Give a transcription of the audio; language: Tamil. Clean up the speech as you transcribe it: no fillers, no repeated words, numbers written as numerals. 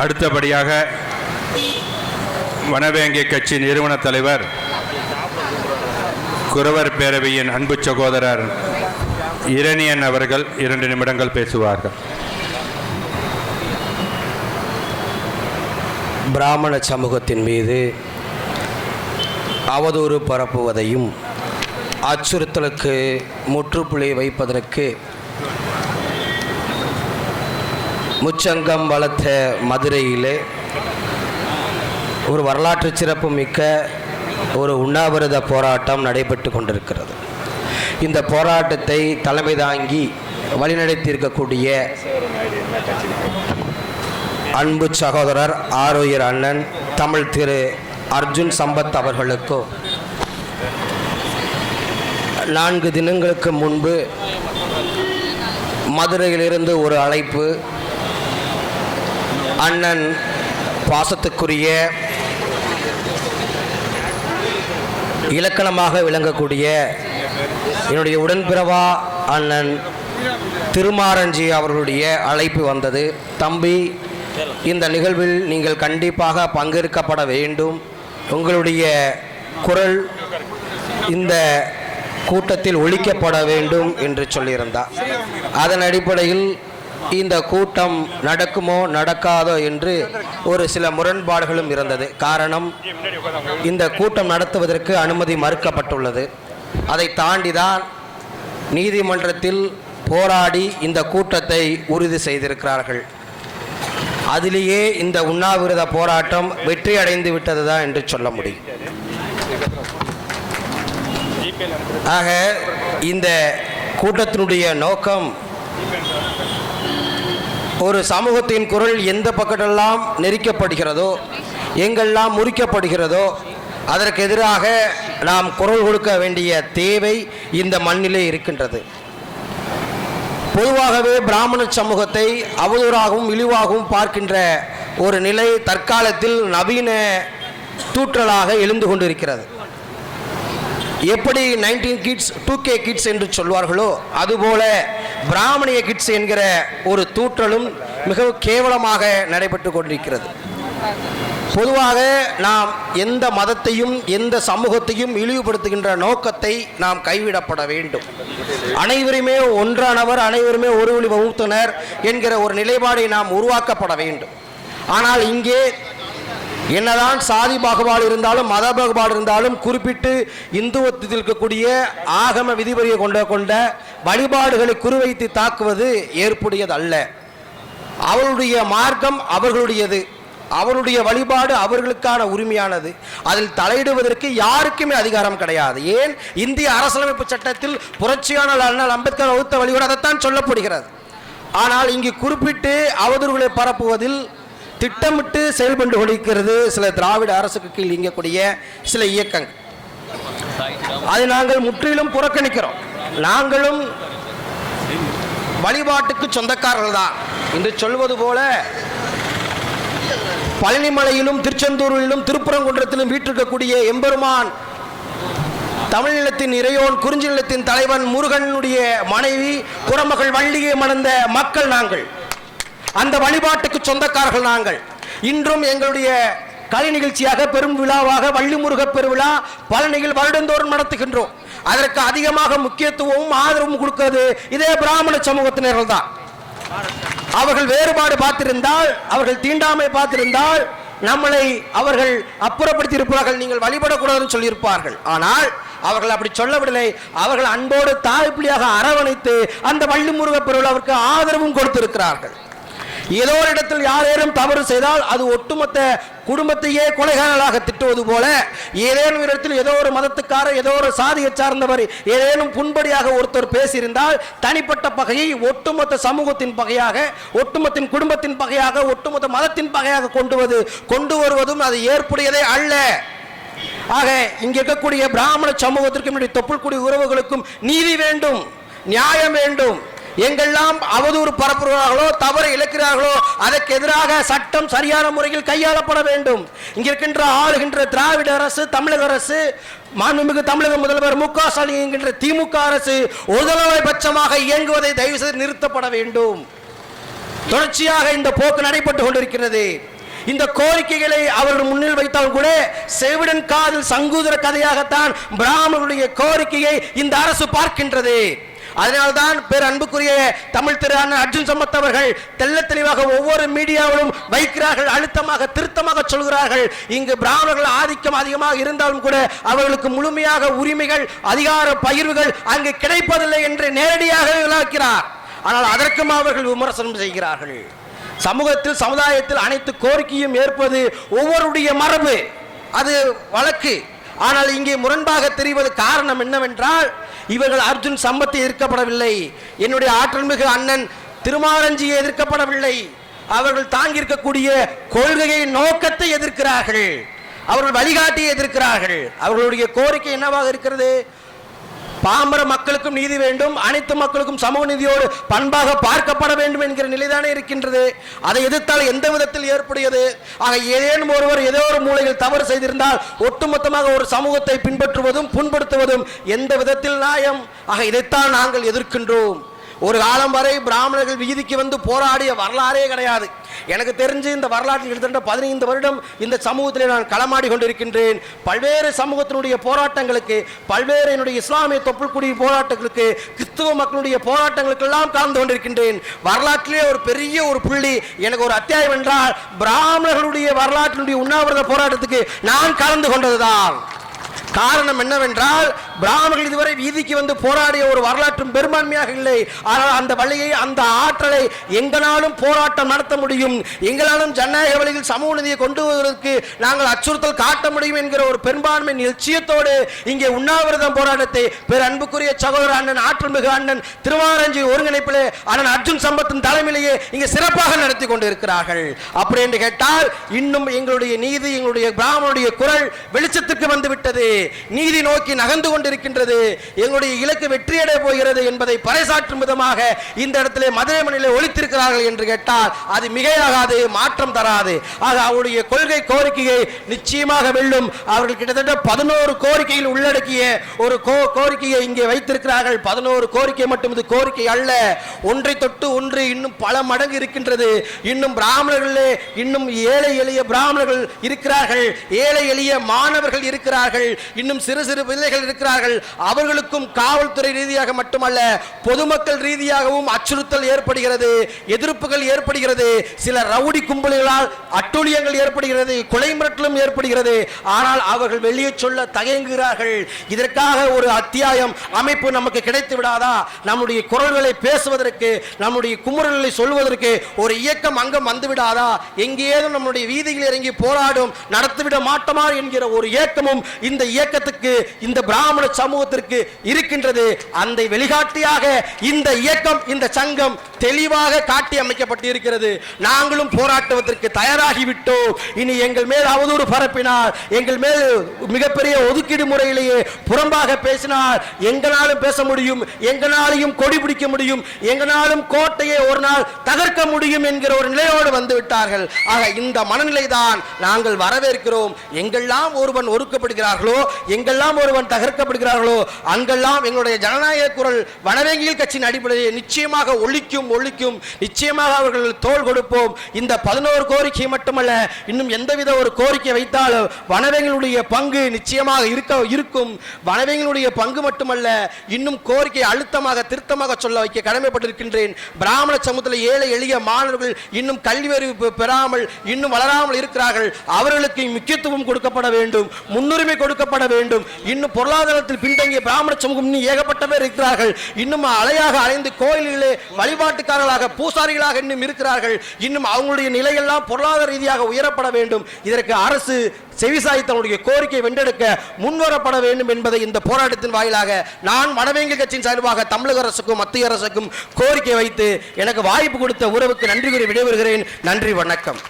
அடுத்தபடியாக வனவேங்கை கட்சி நிறுவன தலைவர் குறவர் பேரவையின் அன்பு சகோதரர் இரணியன் அவர்கள் 2 நிமிடங்கள் பேசுவார்கள். பிராமண சமூகத்தின் மீது அவதூறு பரப்புவதையும் அச்சுறுத்தலுக்கு முற்றுப்புள்ளி வைப்பதற்கு முச்சங்கம் வளர்த்த மதுரையிலே ஒரு வரலாற்று சிறப்பு மிக்க ஒரு உண்ணாவிரத போராட்டம் நடைபெற்று கொண்டிருக்கிறது. இந்த போராட்டத்தை தலைமை தாங்கி வழிநடத்தியிருக்கக்கூடிய அன்பு சகோதரர் ஆரோயர் அண்ணன் தமிழ் திரு அர்ஜுன் சம்பத் அவர்களுக்கும் 4 தினங்களுக்கு முன்பு மதுரையிலிருந்து ஒரு அழைப்பு, அண்ணன் பாசத்துக்குரிய இலக்கணமாக விளங்கக்கூடிய என்னுடைய உடன்பிறவா அண்ணன் திருமாரஞ்சி அவர்களுடைய அழைப்பு வந்தது. தம்பி, இந்த நிகழ்வில் நீங்கள் கண்டிப்பாக பங்கேற்கப்பட வேண்டும், உங்களுடைய குரல் இந்த கூட்டத்தில் ஒலிக்கப்பட வேண்டும் என்று சொல்லியிருந்தார். அதன் அடிப்படையில் இந்த கூட்டம் நடக்குமோ நடக்காதோ என்று ஒரு சில முரண்பாடுகளும் இருந்தது. காரணம், இந்த கூட்டம் நடத்துவதற்கு அனுமதி மறுக்கப்பட்டுள்ளது. அதை தாண்டிதான் நீதிமன்றத்தில் போராடி இந்த கூட்டத்தை உறுதி செய்திருக்கிறார்கள். அதிலேயே இந்த உண்ணாவிரத போராட்டம் வெற்றி அடைந்து விட்டதுதான் என்று சொல்ல முடியும். ஆக இந்த கூட்டத்தினுடைய நோக்கம், ஒரு சமூகத்தின் குரல் எந்த பக்கத்தெல்லாம் நெரிக்கப்படுகிறதோ, எங்கெல்லாம் முறிக்கப்படுகிறதோ, அதற்கு எதிராக நாம் குரல் கொடுக்க வேண்டிய தேவை இந்த மண்ணிலே இருக்கின்றது. பொதுவாகவே பிராமண சமூகத்தை அவதூறாகவும் இழிவாகவும் பார்க்கின்ற ஒரு நிலை தற்காலத்தில் நவீன தூற்றலாக எழுந்து கொண்டிருக்கிறது. எப்படி 19 கிட்ஸ் 2K கிட்ஸ் என்று சொல்வார்களோ, அதுபோல பிராமணிய கிட்ஸ் என்கிற ஒரு தூற்றலும் மிகவும் கேவலமாக நடைபெற்று கொண்டிருக்கிறது. பொதுவாக நாம் எந்த மதத்தையும் எந்த சமூகத்தையும் இழிவுபடுத்துகின்ற நோக்கத்தை நாம் கைவிடப்பட வேண்டும். அனைவருமே ஒன்றானவர், அனைவருமே ஒரு ஒளி வகுத்தனர் என்கிற ஒரு நிலைப்பாடை நாம் உருவாக்கப்பட வேண்டும். ஆனால் இங்கே என்னதான் சாதி பாகுபாடு இருந்தாலும் மத பாகுபாடு இருந்தாலும் குறிப்பிட்டு இந்துவத்தில் இருக்கக்கூடிய ஆகம விதிமுறையை கொண்ட வழிபாடுகளை குறிவைத்து தாக்குவது ஏற்புடையது அல்ல. அவருடைய மார்க்கம் அவர்களுடையது, அவருடைய வழிபாடு அவர்களுக்கான உரிமையானது. அதில் தலையிடுவதற்கு யாருக்குமே அதிகாரம் கிடையாது. ஏன், இந்திய அரசியலமைப்பு சட்டத்தில் புரட்சியாளர் அண்ணல் அம்பேத்கர் வகுத்த வழிபாடு அதைத்தான் சொல்லப்படுகிறது. ஆனால் இங்கு குறிப்பிட்டு அவதூறுகளை பரப்புவதில் திட்டமிட்டு செயல்பட்டு கொண்டிருக்கிறது சில திராவிட அரசுக்கு கீழ் இயங்கக்கூடிய சில இயக்கங்கள். அதை நாங்கள் முற்றிலும் புறக்கணிக்கிறோம். நாங்களும் வழிபாட்டுக்கு சொந்தக்காரர்கள் தான் என்று சொல்வது போல, பழனிமலையிலும் திருச்செந்தூரிலும் திருப்பரங்குன்றத்திலும் வீற்றிருக்கக்கூடிய எம்பெருமான் தமிழ் நிலத்தின் இறையோன் குறிஞ்சி நிலத்தின் தலைவன் முருகனுடைய மனைவி குரமகள் வள்ளியை மணந்த மக்கள் நாங்கள். அந்த வழிபாட்டுக்கு சொந்தக்காரர்கள் நாங்கள். இன்றும் எங்களுடைய கலை நிகழ்ச்சியாக பெரும் விழாவாக வள்ளி முருக பெருவிழா பழனியில் வருடந்தோறும் நடத்துகின்றோம். அதற்கு அதிகமாக முக்கியத்துவமும் ஆதரவும் கொடுக்கிறது இதே பிராமண சமூகத்தினர்கள் தான். அவர்கள் வேறுபாடு பார்த்திருந்தால், அவர்கள் தீண்டாமை பார்த்திருந்தால் நம்மளை அவர்கள் அப்புறப்படுத்தி இருப்பார்கள், நீங்கள் வழிபடக்கூடாதுன்னு சொல்லியிருப்பார்கள். ஆனால் அவர்கள் அப்படி சொல்லவில்லை. அவர்கள் அன்போடு தாய்ப்பிள்ளையாக அரவணைத்து அந்த வள்ளி முருக பெருவிழாவிற்கு ஆதரவும் கொடுத்திருக்கிறார்கள். ஏதோ ஒரு இடத்தில் யாரேனும் தவறு செய்தால் அது ஒட்டுமொத்த குடும்பத்தையே கொலைகாரர்களாக திட்டுவது போல, ஏதேனும் இடத்தில் ஏதோ ஒரு மதத்துக்காரர், ஏதோ ஒரு சாதியை சார்ந்தவர் ஏதேனும் புண்படியாக ஒருத்தர் பேசியிருந்தால் தனிப்பட்ட பகையை ஒட்டுமொத்த சமூகத்தின் பகையாக, ஒட்டுமொத்த குடும்பத்தின் பகையாக, ஒட்டுமொத்த மதத்தின் பகையாக கொண்டு வருவதும் அது ஏற்புடையதே அல்ல. ஆக இங்க இருக்கக்கூடிய பிராமண சமூகத்திற்கும் தொப்புள்குடி உறவுகளுக்கும் நீதி வேண்டும், நியாயம் வேண்டும். எங்கெல்லாம் அவதூறு பரப்புகிறார்களோ, தவறு இழக்கிறார்களோ, அதற்கு எதிராக சட்டம் சரியான முறையில் கையாளப்பட வேண்டும். இங்க இருக்கின்ற ஆளுகின்ற திராவிட அரசு, தமிழக அரசு, மாண்புமிகு தமிழக முதல்வர் மு.க. ஸ்டாலின் என்கின்ற திமுக அரசு ஒருதலை பட்சமாக இயங்குவதை தயவு செய்து நிறுத்தப்பட வேண்டும். தொடர்ச்சியாக இந்த போக்கு நடைபெற்று கொண்டிருக்கிறது. இந்த கோரிக்கைகளை அவர்கள் முன்னில் வைத்தால் கூட செவிடன் காதில் சங்கூதர கதையாகத்தான் பிராமணர்களுடைய கோரிக்கையை இந்த அரசு பார்க்கின்றது. அதனால்தான் பேர் அன்புக்குரிய தமிழ் திரு அண்ணன் அர்ஜுன் சம்பத் அவர்கள் தெள்ள தெளிவாக ஒவ்வொரு மீடியாவிலும் வைக்கிறார்கள், அழுத்தமாக திருத்தமாக சொல்கிறார்கள். இங்கு பிராமணர்கள் ஆதிக்கம் அதிகமாக இருந்தாலும் கூட அவர்களுக்கு முழுமையாக உரிமைகள் அதிகார பகிர்வுகள் அங்கு கிடைப்பதில்லை என்று நேரடியாக விளக்கிறார். ஆனால் அதற்கும் அவர்கள் விமர்சனம் செய்கிறார்கள். சமூகத்தில் சமுதாயத்தில் அனைத்து கோரிக்கையும் ஏற்பது ஒவ்வொருடைய மரபு, அது வழக்கு. ஆனால் இங்கே முரண்பாக தெரிவது காரணம் என்னவென்றால், இவர்கள் அர்ஜுன் சம்பத்தை எதிர்க்கப்படவில்லை, என்னுடைய ஆற்றல் மிகு அண்ணன் திருமாரஞ்சியை எதிர்க்கப்படவில்லை, அவர்கள் தாங்கியிருக்கக்கூடிய கொள்கையை நோக்கத்தை எதிர்க்கிறார்கள், அவர்கள் வழிகாட்டியை எதிர்க்கிறார்கள். அவர்களுடைய கோரிக்கை என்னவாக இருக்கிறது? பாமர மக்களுக்கும் நீதி வேண்டும், அனைத்து மக்களுக்கும் சமூக நீதியோடு பண்பாக பார்க்கப்பட வேண்டும் என்கிற நிலைதானே இருக்கின்றது. அதை எதிர்த்தால் எந்த விதத்தில் ஏற்புடையது? ஆக ஏதேனும் ஒருவர் ஏதோ ஒரு மூலையில் தவறு செய்திருந்தால் ஒட்டுமொத்தமாக ஒரு சமூகத்தை பின்பற்றுவதும் புண்படுத்துவதும் எந்த விதத்தில் நியாயம்? ஆக இதைத்தான் நாங்கள் எதிர்க்கின்றோம். ஒரு காலம் வரை பிராமணர்கள் வீதிக்கு வந்து போராடிய வரலாறே கிடையாது. எனக்கு தெரிஞ்சு இந்த வரலாற்றில் கிட்டத்தட்ட 15 வருடம் இந்த சமூகத்திலே நான் களமாடி கொண்டிருக்கின்றேன். பல்வேறு சமூகத்தினுடைய போராட்டங்களுக்கு, பல்வேறு என்னுடைய இஸ்லாமிய தொப்புள்குடி போராட்டங்களுக்கு, கிறிஸ்துவ மக்களுடைய போராட்டங்களுக்கெல்லாம் கலந்து கொண்டிருக்கின்றேன். வரலாற்றிலே ஒரு பெரிய ஒரு புள்ளி, எனக்கு ஒரு அத்தியாயம் என்றால் பிராமணர்களுடைய வரலாற்றினுடைய உண்ணாவிரத போராட்டத்துக்கு நான் கலந்து கொண்டதுதான். காரணம் என்னவென்றால், பிராமணர்கள் இதுவரை வீதிக்கு வந்து போராடிய ஒரு வரலாற்றும் பெரும்பான்மையாக இல்லை. ஆனால் அந்த வழியை, அந்த ஆற்றலை எங்களாலும் போராட்டம் நடத்த முடியும், எங்களாலும் ஜனநாயக வழியில் சமூக நீதியை கொண்டு வருவதற்கு நாங்கள் அச்சுறுத்தல் காட்ட முடியும் என்கிற ஒரு பெரும்பான்மை நிச்சயத்தோடு இங்கே உண்ணாவிரதம் போராட்டத்தை பேர் அன்புக்குரிய சகோதரர் அண்ணன் ஆற்றல் மிகு அண்ணன் திருமாரஞ்சி ஒருங்கிணைப்பிலே அண்ணன் அர்ஜுன் சம்பத்தின் தலைமையிலேயே இங்கே சிறப்பாக நடத்தி கொண்டு இருக்கிறார்கள். அப்படி என்று கேட்டால், இன்னும் எங்களுடைய நீதி, எங்களுடைய பிராமணனுடைய குரல் வெளிச்சத்துக்கு வந்துவிட்டது, நீதி நோக்கி நகர்ந்து கொண்டிருக்கின்றது, எங்களுடைய இலக்கு வெற்றியடைய போகிறது என்பதை பறைசாற்றும் விதமாக இந்த இடத்திலே மதுரை மண்ணிலே ஒலித்திருக்கிறார்கள் என்று கேட்டால் அது மிகையாகாது, மாற்றம் தராது. ஆக அவருடைய கொள்கை கோரிக்கையை நிச்சயமாக வெல்லும். அவர்கள் கிட்டத்தட்ட 11 கோரிக்கையில் உள்ளடக்கிய ஒரு கோரிக்கையை இங்கே வைத்திருக்கிறார்கள். 11 கோரிக்கை மட்டும் இது கோரிக்கை அல்ல, ஒன்றை தொட்டு ஒன்று இன்னும் பல மடங்கு இருக்கின்றது. இன்னும் பிராமணர்களே, இன்னும் ஏழை எளிய பிராமணர்கள் இருக்கிறார்கள், ஏழை எளிய மாணவர்கள் இருக்கிறார்கள், இன்னும் சிறு சிறு பிள்ளைகள் இருக்கிறார்கள். அவர்களுக்கும் காவல்துறை ரீதியாக மட்டுமல்ல, பொதுமக்கள் ரீதியாகவும் அச்சுறுத்தல் ஏற்படுகிறது, எதிர்ப்புகள் ஏற்படுகிறது, சில ரவுடி கும்பல்களால் அட்டூழியங்கள் ஏற்படுகிறது, கொலை மிரட்டலும் ஏற்படுகிறது. ஆனால் அவர்கள் வெளியே சொல்ல தயங்குகிறார்கள். இதற்காக ஒரு அத்தியாயம் அமைப்பு நமக்கு கிடைத்து விடாதா? நம்முடைய குரல்களை பேசுவதற்கு, நம்முடைய குமுறல்களை சொல்வதற்கு ஒரு இயக்கம் அங்கம் வந்து விடாதா? எங்கேயும் நம்முடைய வீதியில் இறங்கி போராடும் நடத்திவிட மாட்டோமா என்கிற ஒரு இயக்கமும் இந்த இயக்கத்துக்கு, இந்த பிராமண சமூகத்திற்கு இருக்கின்றது. அந்த வெளிகாட்டியாக இந்த இயக்கம், இந்த சங்கம் தெளிவாக காட்டி அமைக்கப்பட்டு இருக்கிறது. நாங்களும் போராட்டத்திற்கு தயாராகிவிட்டோம். இனி எங்கள் மேல் அவதூறு பரப்பினார், எங்கள் மேல் மிகப்பெரிய ஒதுக்கீடு முறையிலேயே புறம்பாக பேசினார், எங்களாலும் பேச முடியும், எங்களாலையும் கொடி பிடிக்க முடியும், எங்களாலும் கோட்டையை ஒரு நாள் தகர்க்க முடியும் என்கிற ஒரு நிலையோடு வந்து விட்டார்கள். ஆக இந்த மனநிலை தான் நாங்கள் வரவேற்கிறோம். எங்கெல்லாம் ஒருவன் ஒடுக்கப்படுகிறார்களோ, எங்கெல்லாம் ஒருவன் தகர்க்கப்படுகிறார்களோ, அங்கெல்லாம் எங்களுடைய ஜனநாயக குரல் வனவேங்கியல் கட்சியின் அடிப்படையில் நிச்சயமாக ஒழிக்கும். நிச்சயமாக அவர்கள் தோள் கொடுப்போம். இந்த 11 கோரிக்கை மட்டுமல்ல, இன்னும் எந்தவித ஒரு கோரிக்கை வைத்தாலும் வனவேங்களுடைய பங்கு நிச்சயமாக இருக்கும். வனவேங்களுடைய பங்கு மட்டுமல்ல, இன்னும் கோரிக்கை அழுத்தமாக திருத்தமாக சொல்ல வைக்க கடமைப்பட்டிருக்கின்றேன். பிராமண சமூகத்தில் ஏழை எளிய மாணவர்கள் இன்னும் கல்வி அறிவு பெறாமல் இன்னும் வளராமல் இருக்கிறார்கள். அவர்களுக்கு முக்கியத்துவம் கொடுக்கப்பட வேண்டும், முன்னுரிமை கொடுக்கப்பட வேண்டும். இன்னும் பொருளாதாரத்தில் பின்தங்கிய பிராமண சமூகம் இன்னும் ஏகப்பட்ட பேர் இருக்கிறார்கள். இன்னும் அலையாக அலைந்து கோயில்களிலே வழிபாட்டுக்காரர்களாக, பூசாரிகளாக இன்னும் இருக்கிறார்கள். இன்னும் அவங்களுடைய நிலையெல்லாம் பொருளாதார ரீதியாக உயரப்பட வேண்டும். இதற்கு அரசு செவிசாய் தன்னுடைய கோரிக்கை வென்றெடுக்க முன்வரப்பட வேண்டும் என்பதை இந்த போராட்டத்தின் வாயிலாக நான் வனவேங்கியல் கட்சியின் சார்பாக தமிழக அரசுக்கும் மத்திய அரசுக்கும் கோரிக்கை வைத்து எனக்கு வாய்ப்பு கொடுத்த உறவுக்கு நன்றி கூறி விடைபெறுகிறேன். நன்றி, வணக்கம்.